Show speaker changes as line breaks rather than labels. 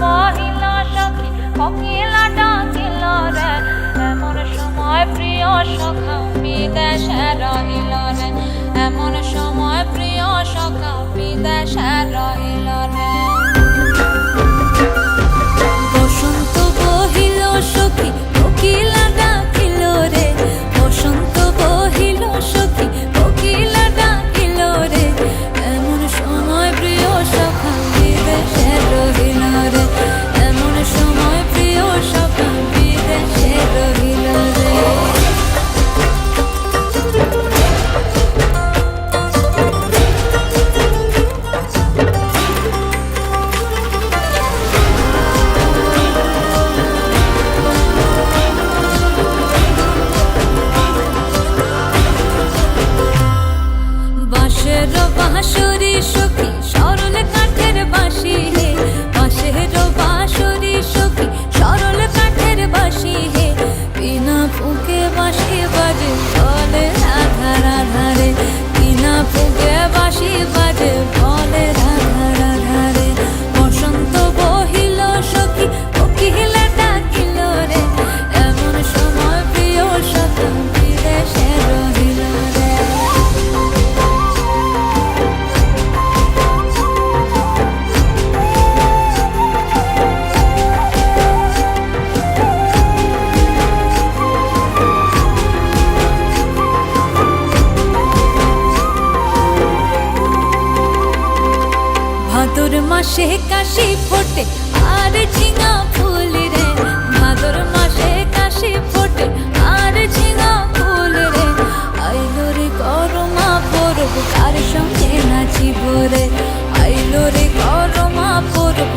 বহিল সখী কোকিলা ডাকিল রে, এমন সময় প্রিয় সখা বিদেশে রহিল রে, এমন সময় প্রিয় সখা বিদেশে রহিল রে। বসন্ত বহিল সখী কোকিলা ডাকিল রে, বসন্ত বহিল সখী কোকিলা ডাকিল রে, এমন সময় প্রিয় সখা বিদেশে রহিল রে, এমন সময় প্রিয় সখা বিদেশে রহিল রে। বাঁশের বাঁশরি সখী সরল কাঠের বাঁশি হে, বাঁশের বাঁশরি সখী সরল কাঠের বাঁশি হে, বিনা ফুঁকে বাঁশি বাজে বলে রাধা রাধা রে, বিনা ফুঁকে বাঁশি বাজে বলে রাধা রাধা রে। বসন্ত বহিল সখী কোকিলা ডাকিল রে, এমন সময় প্রিয় সখা বিদেশে রহিল রে। ভাদর মাসে কাশি ফোটে আর ঝিঙা ফুল রে, ভাদর মাসে কাশি ফোটে আর ঝিঙা ফুল রে, আইলো রে করমা পরব কার সঙ্গে নাচিব রে, আইলো রে করমা পরব